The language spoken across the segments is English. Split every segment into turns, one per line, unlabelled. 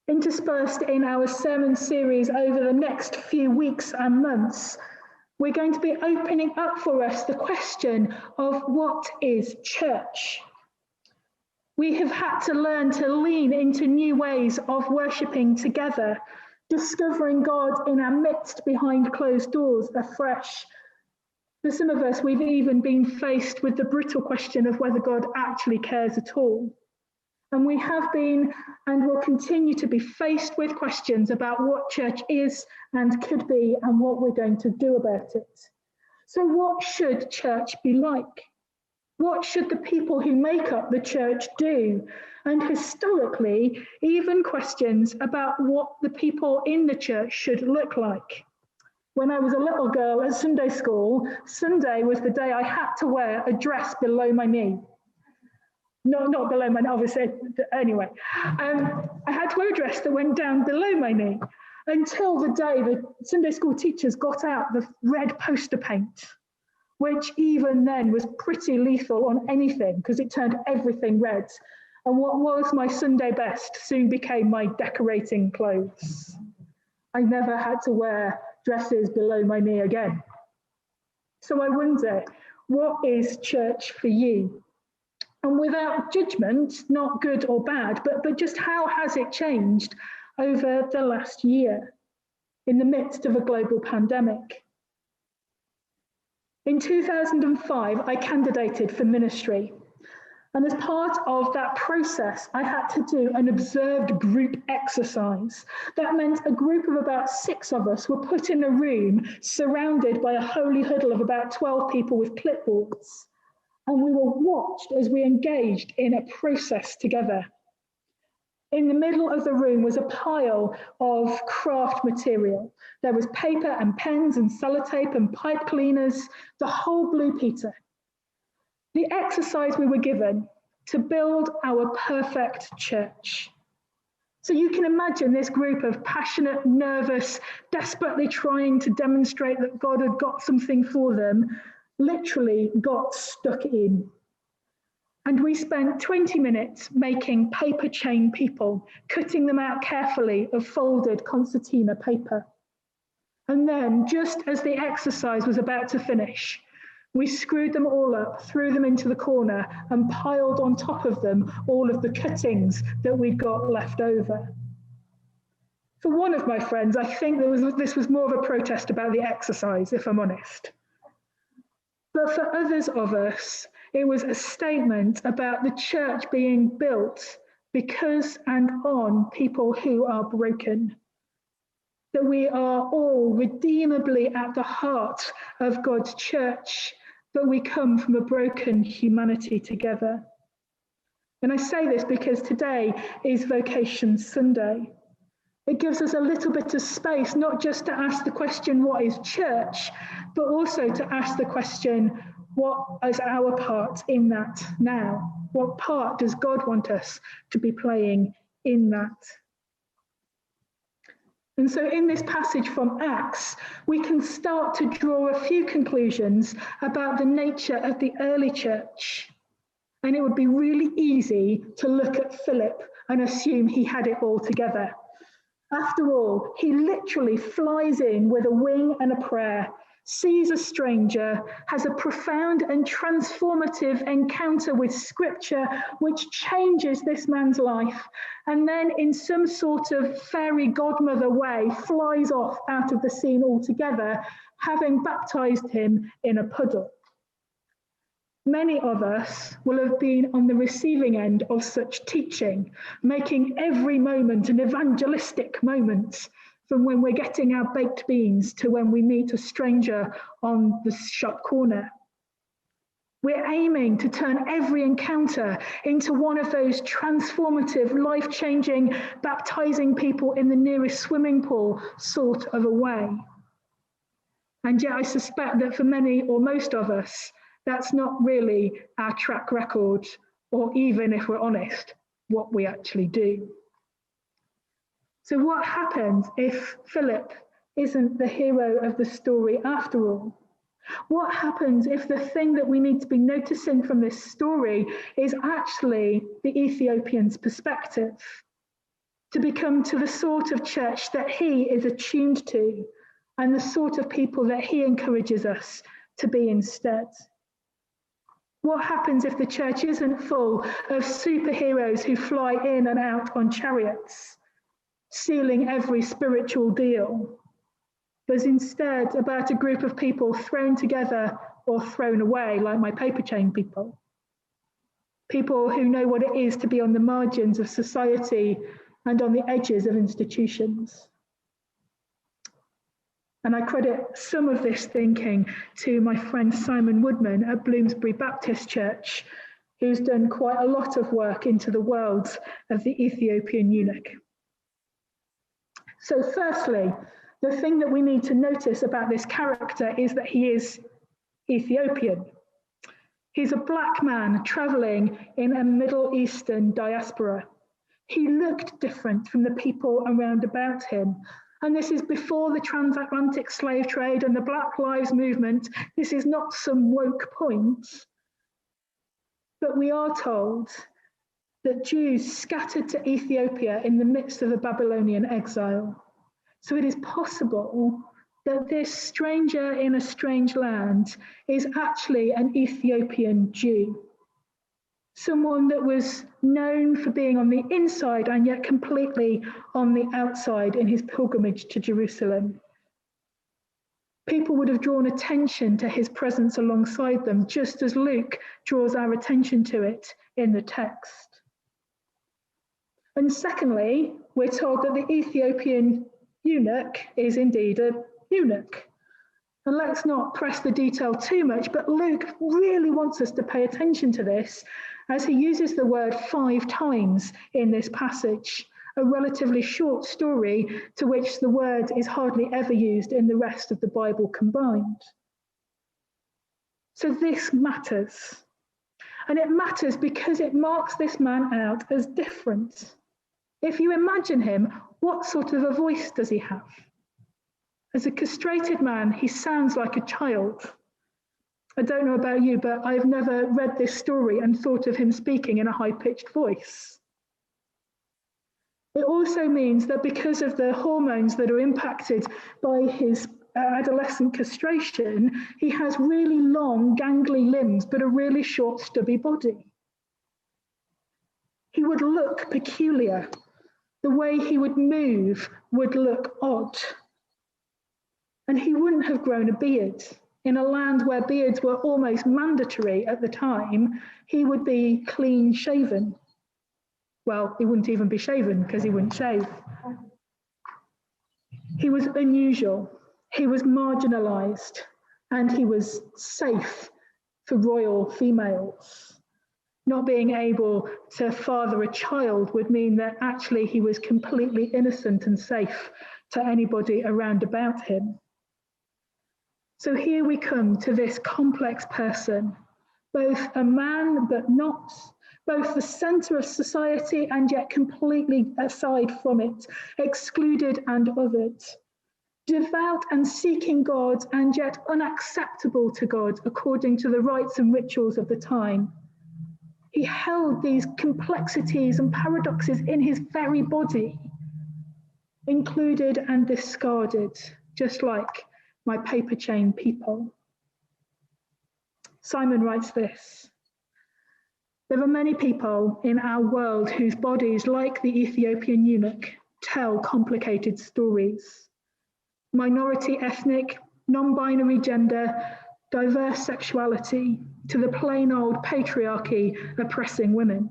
Interspersed in our sermon series over the next few weeks and months, we're going to be opening up for us the question of what is church? We have had to learn to lean into new ways of worshipping together, discovering God in our midst behind closed doors afresh. For some of us, we've even been faced with the brutal question of whether God actually cares at all. And we have been and will continue to be faced with questions about what church is and could be and what we're going to do about it. So what should church be like? What should the people who make up the church do? And historically, even questions about what the people in the church should look like. When I was a little girl at Sunday school, Sunday was the day I had to wear a dress below my knee. Not below my knee, obviously, anyway. I had to wear a dress that went down below my knee until the day the Sunday school teachers got out the red poster paint, which even then was pretty lethal on anything because it turned everything red. And what was my Sunday best soon became my decorating clothes. I never had to wear dresses below my knee again. So I wonder, what is church for you? And without judgment, not good or bad, but just how has it changed over the last year in the midst of a global pandemic? In 2005, I candidated for ministry. And as part of that process, I had to do an observed group exercise. That meant a group of about 6 of us were put in a room surrounded by a holy huddle of about 12 people with clipboards. And we were watched as we engaged in a process together. In the middle of the room was a pile of craft material. There was paper and pens and sellotape and pipe cleaners, the whole Blue Peter. The exercise we were given to build our perfect church. So you can imagine this group of passionate, nervous, desperately trying to demonstrate that God had got something for them, literally got stuck in. And we spent 20 minutes making paper chain people, cutting them out carefully of folded concertina paper. And then, just as the exercise was about to finish, we screwed them all up, threw them into the corner, and piled on top of them all of the cuttings that we'd got left over. For one of my friends, I think this was more of a protest about the exercise, if I'm honest. But for others of us, it was a statement about the church being built because and on people who are broken. That we are all redeemably at the heart of God's church, but we come from a broken humanity together. And I say this because today is Vocation Sunday. It gives us a little bit of space, not just to ask the question, what is church, but also to ask the question, what is our part in that now? What part does God want us to be playing in that? And so in this passage from Acts, we can start to draw a few conclusions about the nature of the early church. And it would be really easy to look at Philip and assume he had it all together. After all, he literally flies in with a wing and a prayer, sees a stranger, has a profound and transformative encounter with Scripture, which changes this man's life, and then in some sort of fairy godmother way, flies off out of the scene altogether, having baptized him in a puddle. Many of us will have been on the receiving end of such teaching, making every moment an evangelistic moment, from when we're getting our baked beans to when we meet a stranger on the shop corner. We're aiming to turn every encounter into one of those transformative, life-changing, baptizing people in the nearest swimming pool sort of a way. And yet I suspect that for many or most of us, that's not really our track record, or even, if we're honest, what we actually do. So what happens if Philip isn't the hero of the story after all? What happens if the thing that we need to be noticing from this story is actually the Ethiopian's perspective? to become to the sort of church that he is attuned to and the sort of people that he encourages us to be instead? What happens if the church isn't full of superheroes who fly in and out on chariots, sealing every spiritual deal, but instead about a group of people thrown together or thrown away, like my paper chain people? People who know what it is to be on the margins of society and on the edges of institutions. And I credit some of this thinking to my friend Simon Woodman at Bloomsbury Baptist Church, who's done quite a lot of work into the world of the Ethiopian eunuch. So firstly, the thing that we need to notice about this character is that he is Ethiopian. He's a black man traveling in a Middle Eastern diaspora. He looked different from the people around about him. And this is before the transatlantic slave trade and the Black Lives Movement. This is not some woke point. But we are told that Jews scattered to Ethiopia in the midst of a Babylonian exile. So it is possible that this stranger in a strange land is actually an Ethiopian Jew. Someone that was known for being on the inside and yet completely on the outside in his pilgrimage to Jerusalem. People would have drawn attention to his presence alongside them, just as Luke draws our attention to it in the text. And secondly, we're told that the Ethiopian eunuch is indeed a eunuch. And let's not press the detail too much, but Luke really wants us to pay attention to this as he uses the word 5 times in this passage, a relatively short story to which the word is hardly ever used in the rest of the Bible combined. So this matters. And it matters because it marks this man out as different. If you imagine him, what sort of a voice does he have? As a castrated man, he sounds like a child. I don't know about you, but I've never read this story and thought of him speaking in a high-pitched voice. It also means that because of the hormones that are impacted by his adolescent castration, he has really long, gangly limbs, but a really short, stubby body. He would look peculiar. The way he would move would look odd. And he wouldn't have grown a beard. In a land where beards were almost mandatory at the time, he would be clean shaven. Well, he wouldn't even be shaven because he wouldn't shave. He was unusual, he was marginalized, and he was safe for royal females. Not being able to father a child would mean that actually he was completely innocent and safe to anybody around about him. So here we come to this complex person, both a man but not, both the centre of society and yet completely aside from it, excluded and othered, devout and seeking God and yet unacceptable to God according to the rites and rituals of the time. He held these complexities and paradoxes in his very body, included and discarded, just like my paper chain people. Simon writes this: there are many people in our world whose bodies, like the Ethiopian eunuch, tell complicated stories. Minority ethnic, non-binary gender, diverse sexuality, to the plain old patriarchy oppressing women.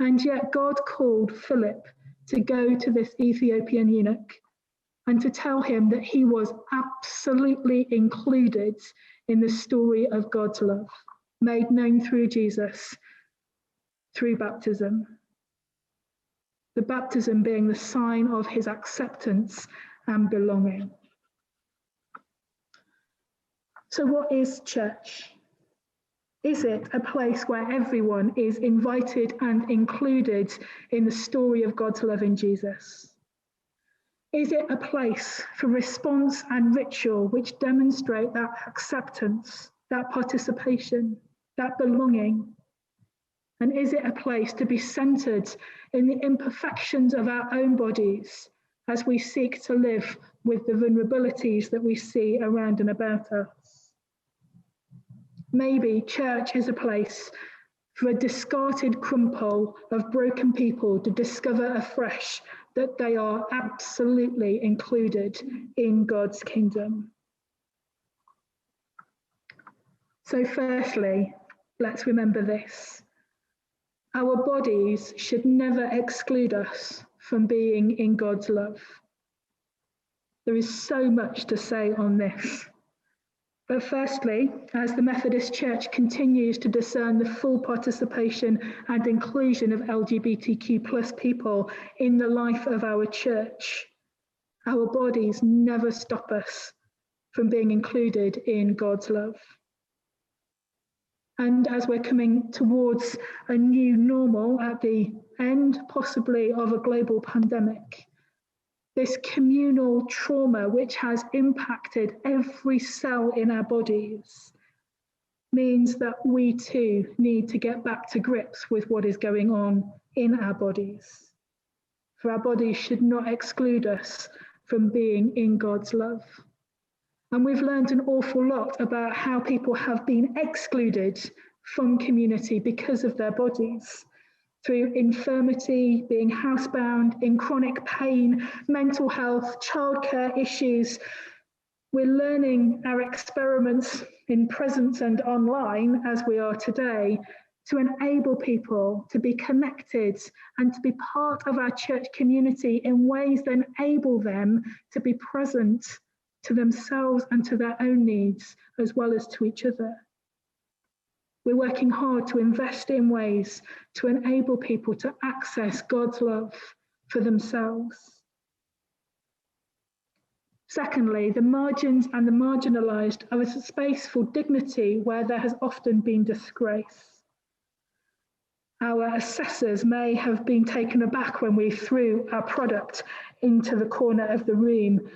And yet God called Philip to go to this Ethiopian eunuch and to tell him that he was absolutely included in the story of God's love, made known through Jesus, through baptism. The baptism being the sign of his acceptance and belonging. So what is church? Is it a place where everyone is invited and included in the story of God's love in Jesus? Is it a place for response and ritual which demonstrate that acceptance, that participation, that belonging? And is it a place to be centred in the imperfections of our own bodies as we seek to live with the vulnerabilities that we see around and about us? Maybe church is a place for a discarded crumple of broken people to discover afresh that they are absolutely included in God's kingdom. So firstly, let's remember this. Our bodies should never exclude us from being in God's love. There is so much to say on this. But firstly, as the Methodist Church continues to discern the full participation and inclusion of LGBTQ+ people in the life of our church, our bodies never stop us from being included in God's love. And as we're coming towards a new normal at the end, possibly, of a global pandemic, this communal trauma, which has impacted every cell in our bodies, means that we too need to get back to grips with what is going on in our bodies. For our bodies should not exclude us from being in God's love. And we've learned an awful lot about how people have been excluded from community because of their bodies, through infirmity, being housebound, in chronic pain, mental health, childcare issues. We're learning our experiments in presence and online, as we are today, to enable people to be connected and to be part of our church community in ways that enable them to be present to themselves and to their own needs, as well as to each other. We're working hard to invest in ways to enable people to access God's love for themselves. Secondly, the margins and the marginalised are a space for dignity where there has often been disgrace. Our assessors may have been taken aback when we threw our product into the corner of the room,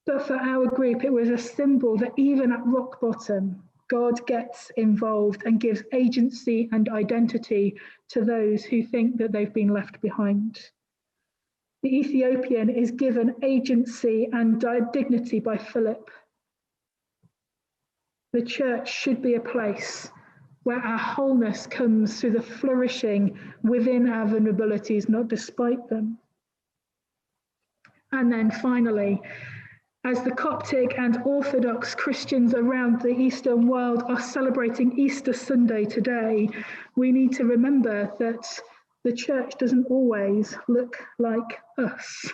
but for our group, it was a symbol that even at rock bottom, God gets involved and gives agency and identity to those who think that they've been left behind. The Ethiopian is given agency and dignity by Philip. The church should be a place where our wholeness comes through the flourishing within our vulnerabilities, not despite them. And then finally, as the Coptic and Orthodox Christians around the Eastern world are celebrating Easter Sunday today, we need to remember that the church doesn't always look like us.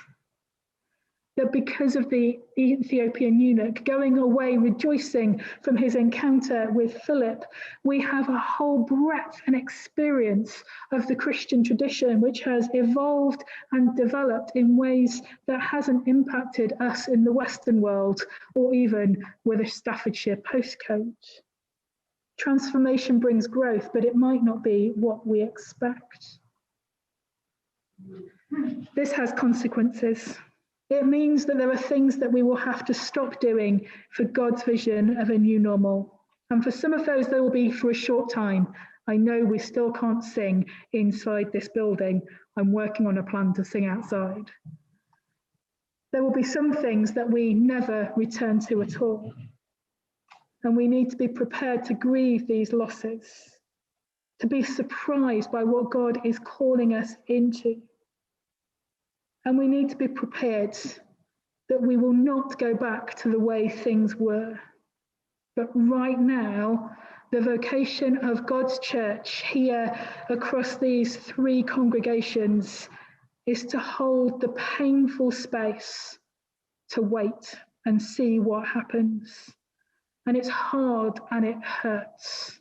That because of the Ethiopian eunuch going away rejoicing from his encounter with Philip, we have a whole breadth and experience of the Christian tradition, which has evolved and developed in ways that hasn't impacted us in the Western world or even with a Staffordshire postcode. Transformation brings growth, but it might not be what we expect. This has consequences. It means that there are things that we will have to stop doing for God's vision of a new normal. And for some of those, they will be for a short time. I know we still can't sing inside this building. I'm working on a plan to sing outside. There will be some things that we never return to at all. And we need to be prepared to grieve these losses, to be surprised by what God is calling us into. And we need to be prepared that we will not go back to the way things were. But right now, the vocation of God's church here across these three congregations is to hold the painful space to wait and see what happens. And it's hard and it hurts.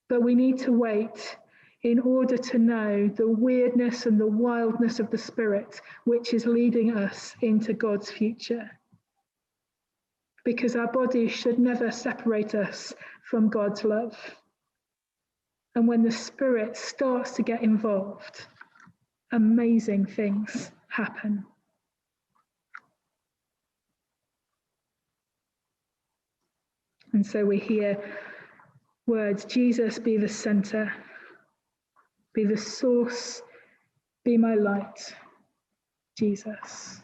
But we need to wait in order to know the weirdness and the wildness of the Spirit, which is leading us into God's future. Because our bodies should never separate us from God's love. And when the Spirit starts to get involved, amazing things happen. And so we hear words, Jesus be the center, be the source, be my light, Jesus.